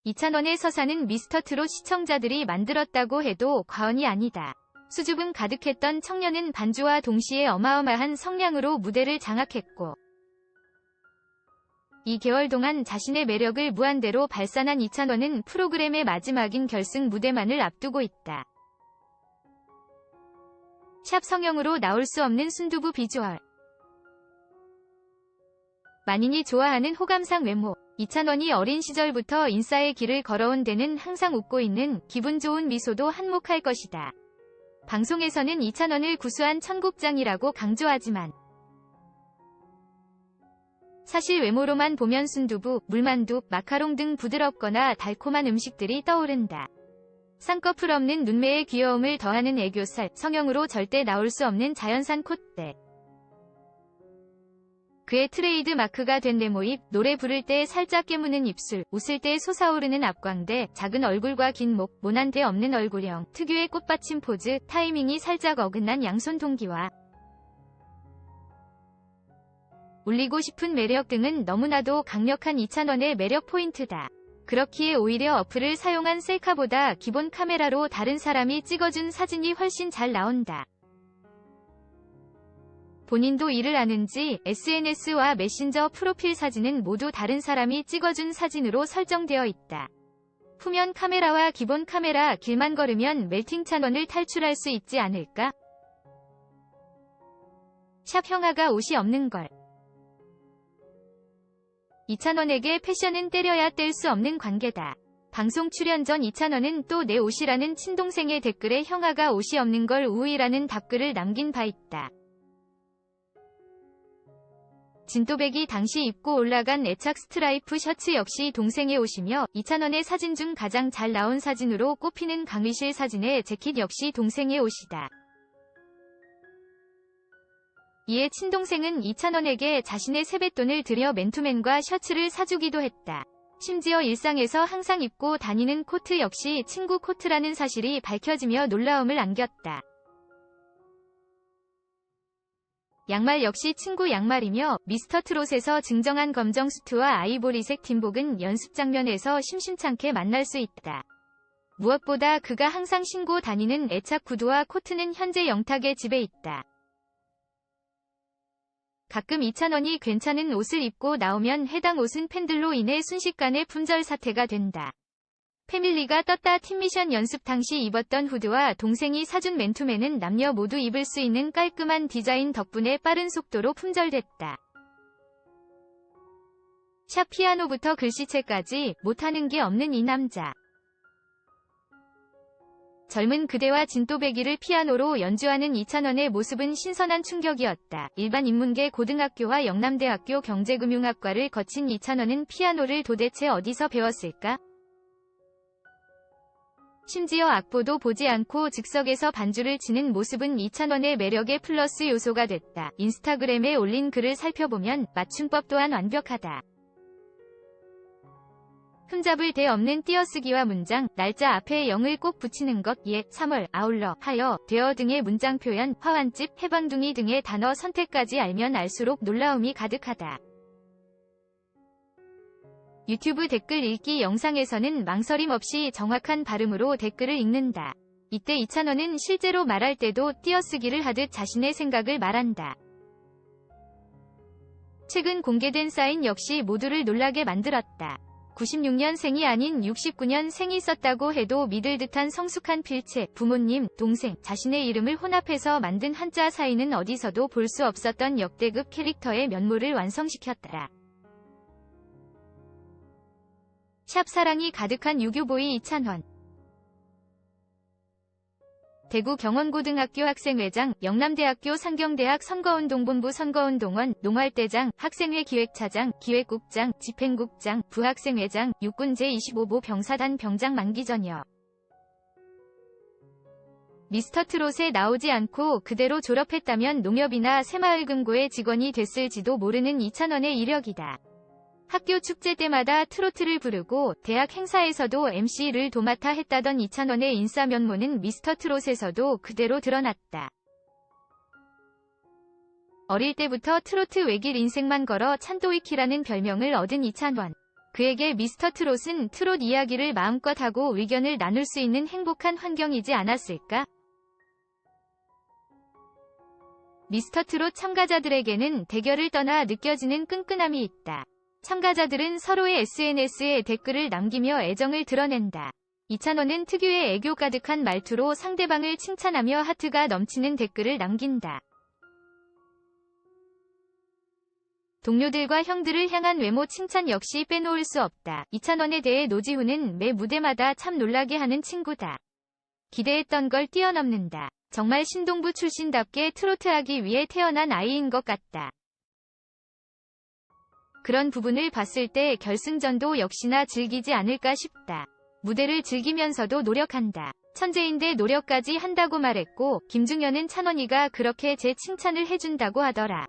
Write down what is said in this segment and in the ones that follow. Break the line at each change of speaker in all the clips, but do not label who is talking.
이찬원의 서사는 미스터트롯 시청자들이 만들었다고 해도 과언이 아니다. 수줍음 가득했던 청년은 반주와 동시에 어마어마한 성량으로 무대를 장악했고 2개월 동안 자신의 매력을 무한대로 발산한 이찬원은 프로그램의 마지막인 결승 무대만을 앞두고 있다. 샵 성형으로 나올 수 없는 순두부 비주얼. 만인이 좋아하는 호감상 외모. 이찬원이 어린 시절부터 인싸의 길을 걸어온 데는 항상 웃고 있는 기분 좋은 미소도 한몫할 것이다. 방송에서는 이찬원을 구수한 청국장이라고 강조하지만 사실 외모로만 보면 순두부, 물만두, 마카롱 등 부드럽거나 달콤한 음식들이 떠오른다. 쌍꺼풀 없는 눈매에 귀여움을 더하는 애교살, 성형으로 절대 나올 수 없는 자연산 콧대. 그의 트레이드 마크가 된 네모입, 노래 부를 때 살짝 깨무는 입술, 웃을 때 솟아오르는 앞광대, 작은 얼굴과 긴 목, 모난 데 없는 얼굴형, 특유의 꽃받침 포즈, 타이밍이 살짝 어긋난 양손 동기와 울리고 싶은 매력 등은 너무나도 강력한 이찬원의 매력 포인트다. 그렇기에 오히려 어플을 사용한 셀카보다 기본 카메라로 다른 사람이 찍어준 사진이 훨씬 잘 나온다. 본인도 이를 아는지 SNS와 메신저 프로필 사진은 모두 다른 사람이 찍어준 사진으로 설정되어 있다. 후면 카메라와 기본 카메라 길만 걸으면 멜팅 찬원을 탈출할 수 있지 않을까? 샵 형아가 옷이 없는 걸. 이찬원에게 패션은 때려야 뗄 수 없는 관계다. 방송 출연 전 이찬원은 또 내 옷이라는 친동생의 댓글에 형아가 옷이 없는 걸 우의라는 답글을 남긴 바 있다. 진또배기 당시 입고 올라간 애착 스트라이프 셔츠 역시 동생의 옷이며 이찬원의 사진 중 가장 잘 나온 사진으로 꼽히는 강의실 사진의 재킷 역시 동생의 옷이다. 이에 친동생은 이찬원에게 자신의 세뱃돈을 들여 맨투맨과 셔츠를 사주기도 했다. 심지어 일상에서 항상 입고 다니는 코트 역시 친구 코트라는 사실이 밝혀지며 놀라움을 안겼다. 양말 역시 친구 양말이며 미스터트롯에서 증정한 검정 수트와 아이보리색 팀복은 연습 장면에서 심심찮게 만날 수 있다. 무엇보다 그가 항상 신고 다니는 애착 구두와 코트는 현재 영탁의 집에 있다. 가끔 이찬원이 괜찮은 옷을 입고 나오면 해당 옷은 팬들로 인해 순식간에 품절 사태가 된다. 패밀리가 떴다 팀미션 연습 당시 입었던 후드와 동생이 사준 맨투맨은 남녀 모두 입을 수 있는 깔끔한 디자인 덕분에 빠른 속도로 품절됐다. 샵 피아노부터 글씨체까지 못하는 게 없는 이 남자. 젊은 그대와 진또배기를 피아노로 연주하는 이찬원의 모습은 신선한 충격이었다. 일반 인문계 고등학교와 영남대학교 경제금융학과를 거친 이찬원은 피아노를 도대체 어디서 배웠을까? 심지어 악보도 보지 않고 즉석에서 반주를 치는 모습은 이찬원의 매력의 플러스 요소가 됐다. 인스타그램에 올린 글을 살펴보면 맞춤법 또한 완벽하다. 흠잡을 데 없는 띄어쓰기와 문장, 날짜 앞에 0을 꼭 붙이는 것, 예, 3월, 아울러, 하여, 되어 등의 문장 표현, 화환집, 해방둥이 등의 단어 선택까지 알면 알수록 놀라움이 가득하다. 유튜브 댓글 읽기 영상에서는 망설임 없이 정확한 발음으로 댓글을 읽는다. 이때 이찬원은 실제로 말할 때도 띄어쓰기를 하듯 자신의 생각을 말한다. 최근 공개된 사인 역시 모두를 놀라게 만들었다. 96년생이 아닌 69년생이 썼다고 해도 믿을 듯한 성숙한 필체, 부모님, 동생, 자신의 이름을 혼합해서 만든 한자 사인은 어디서도 볼 수 없었던 역대급 캐릭터의 면모를 완성시켰다. 샵 사랑이 가득한 유교보이 이찬원. 대구 경원고등학교 학생회장, 영남대학교 상경대학 선거운동본부 선거운동원, 농활대장, 학생회 기획차장, 기획국장, 집행국장, 부학생회장, 육군 제25보 병사단 병장 만기 전역. 미스터트롯에 나오지 않고 그대로 졸업했다면 농협이나 새마을금고의 직원이 됐을지도 모르는 이찬원의 이력이다. 학교 축제 때마다 트로트를 부르고 대학 행사에서도 MC를 도맡아 했다던 이찬원의 인싸 면모는 미스터트롯에서도 그대로 드러났다. 어릴 때부터 트로트 외길 인생만 걸어 찬도이키라는 별명을 얻은 이찬원. 그에게 미스터 트롯은 트롯 이야기를 마음껏 하고 의견을 나눌 수 있는 행복한 환경이지 않았을까? 미스터 트롯 참가자들에게는 대결을 떠나 느껴지는 끈끈함이 있다. 참가자들은 서로의 SNS에 댓글을 남기며 애정을 드러낸다. 이찬원은 특유의 애교 가득한 말투로 상대방을 칭찬하며 하트가 넘치는 댓글을 남긴다. 동료들과 형들을 향한 외모 칭찬 역시 빼놓을 수 없다. 이찬원에 대해 노지훈은 매 무대마다 참 놀라게 하는 친구다. 기대했던 걸 뛰어넘는다. 정말 신동부 출신답게 트로트하기 위해 태어난 아이인 것 같다. 그런 부분을 봤을 때 결승전도 역시나 즐기지 않을까 싶다. 무대를 즐기면서도 노력한다. 천재인데 노력까지 한다고 말했고, 김중현은 찬원이가 그렇게 제 칭찬을 해준다고 하더라.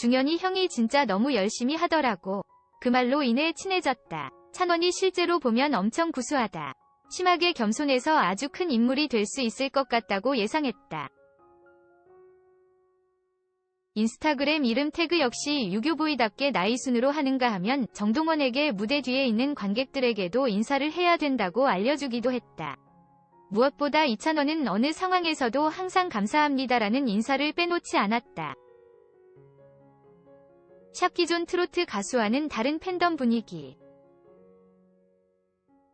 중현이 형이 진짜 너무 열심히 하더라고. 그 말로 인해 친해졌다. 찬원이 실제로 보면 엄청 구수하다. 심하게 겸손해서 아주 큰 인물이 될 수 있을 것 같다고 예상했다. 인스타그램 이름 태그 역시 유교보이답게 나이순으로 하는가 하면 정동원에게 무대 뒤에 있는 관객들에게도 인사를 해야 된다고 알려주기도 했다. 무엇보다 이찬원은 어느 상황에서도 항상 감사합니다라는 인사를 빼놓지 않았다. 샵 기존 트로트 가수와는 다른 팬덤 분위기.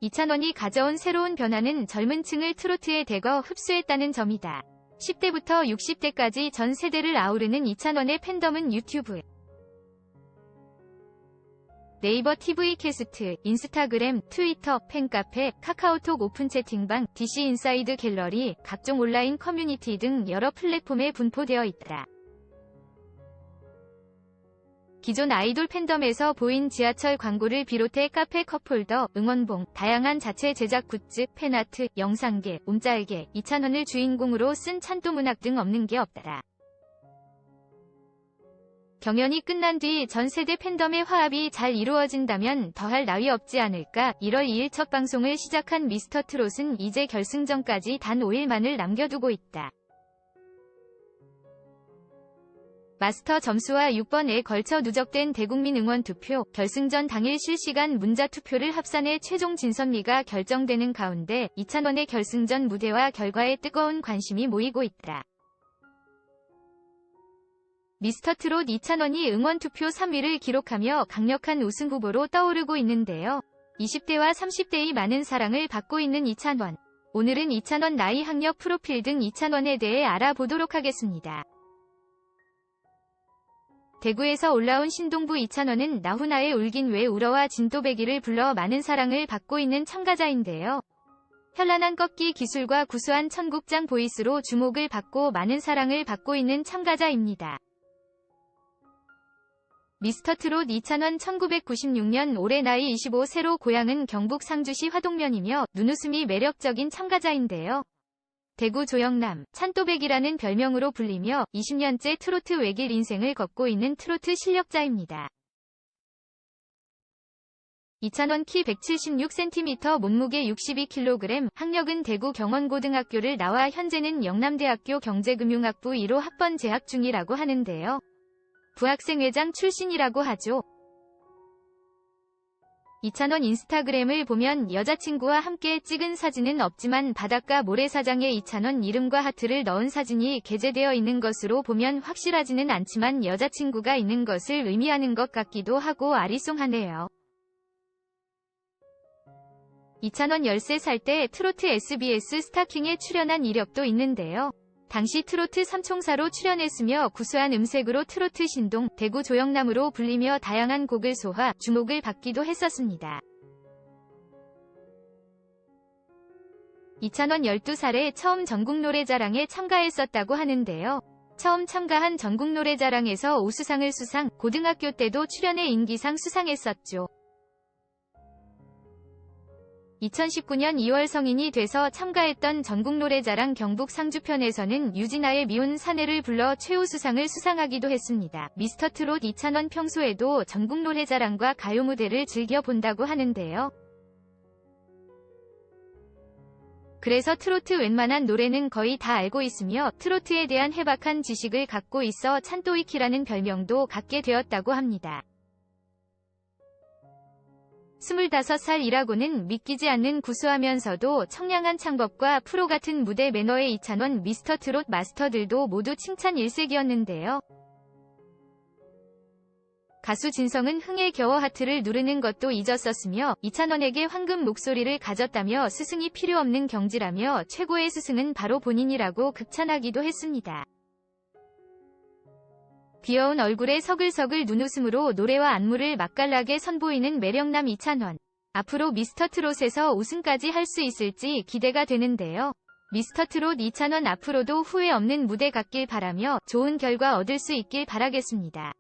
이찬원이 가져온 새로운 변화는 젊은 층을 트로트에 대거 흡수했다는 점이다. 10대부터 60대까지 전 세대를 아우르는 이찬원의 팬덤은 유튜브, 네이버 TV 캐스트, 인스타그램, 트위터, 팬카페, 카카오톡 오픈 채팅방, DC 인사이드 갤러리, 각종 온라인 커뮤니티 등 여러 플랫폼에 분포되어 있다. 기존 아이돌 팬덤에서 보인 지하철 광고를 비롯해 카페 컵홀더, 응원봉, 다양한 자체 제작 굿즈, 팬아트, 영상계, 움짤계, 이찬원을 주인공으로 쓴 찬또문학 등 없는 게 없다. 경연이 끝난 뒤 전 세대 팬덤의 화합이 잘 이루어진다면 더할 나위 없지 않을까. 1월 2일 첫 방송을 시작한 미스터 트롯은 이제 결승전까지 단 5일만을 남겨두고 있다. 마스터 점수와 6번에 걸쳐 누적된 대국민 응원 투표, 결승전 당일 실시간 문자 투표를 합산해 최종 진선미가 결정되는 가운데 이찬원의 결승전 무대와 결과에 뜨거운 관심이 모이고 있다. 미스터 트롯 이찬원이 응원 투표 3위를 기록하며 강력한 우승 후보로 떠오르고 있는데요. 20대와 30대의 많은 사랑을 받고 있는 이찬원. 오늘은 이찬원 나이 학력 프로필 등 이찬원에 대해 알아보도록 하겠습니다. 대구에서 올라온 신동부 이찬원은 나훈아의 울긴 왜 울어와 진또배기를 불러 많은 사랑을 받고 있는 참가자인데요. 현란한 꺾기 기술과 구수한 천국장 보이스로 주목을 받고 많은 사랑을 받고 있는 참가자입니다. 미스터 트롯 이찬원 1996년 올해 나이 25세로 고향은 경북 상주시 화동면이며 눈웃음이 매력적인 참가자인데요. 대구 조영남, 찬또배기라는 별명으로 불리며 20년째 트로트 외길 인생을 걷고 있는 트로트 실력자입니다. 이찬원 키 176cm, 몸무게 62kg, 학력은 대구 경원고등학교를 나와 현재는 영남대학교 경제금융학부 1호 학번 재학 중이라고 하는데요. 부학생회장 출신이라고 하죠. 이찬원 인스타그램을 보면 여자친구와 함께 찍은 사진은 없지만 바닷가 모래사장에 이찬원 이름과 하트를 넣은 사진이 게재되어 있는 것으로 보면 확실하지는 않지만 여자친구가 있는 것을 의미하는 것 같기도 하고 아리송하네요. 이찬원 13살 때 트로트 SBS 스타킹에 출연한 이력도 있는데요. 당시 트로트 삼총사로 출연했으며 구수한 음색으로 트로트 신동, 대구 조영남으로 불리며 다양한 곡을 소화, 주목을 받기도 했었습니다. 이찬원 12살에 처음 전국노래자랑에 참가했었다고 하는데요. 처음 참가한 전국노래자랑에서 우수상을 수상, 고등학교 때도 출연해 인기상 수상했었죠. 2019년 2월 성인이 돼서 참가했던 전국노래자랑 경북 상주편에서는 유진아의 미운 사내를 불러 최우수상을 수상하기도 했습니다. 미스터 트롯 이찬원 평소에도 전국노래자랑과 가요무대를 즐겨본다고 하는데요. 그래서 트로트 웬만한 노래는 거의 다 알고 있으며 트로트에 대한 해박한 지식을 갖고 있어 찬또이키라는 별명도 갖게 되었다고 합니다. 25살이라고는 믿기지 않는 구수하면서도 청량한 창법과 프로 같은 무대 매너의 이찬원 미스터 트롯 마스터들도 모두 칭찬 일색이었는데요. 가수 진성은 흥에 겨워 하트를 누르는 것도 잊었었으며 이찬원에게 황금 목소리를 가졌다며 스승이 필요 없는 경지라며 최고의 스승은 바로 본인이라고 극찬하기도 했습니다. 귀여운 얼굴에 서글서글 눈웃음으로 노래와 안무를 맛깔나게 선보이는 매력남 이찬원. 앞으로 미스터 트롯에서 우승까지 할 수 있을지 기대가 되는데요. 미스터 트롯 이찬원 앞으로도 후회 없는 무대 갖길 바라며 좋은 결과 얻을 수 있길 바라겠습니다.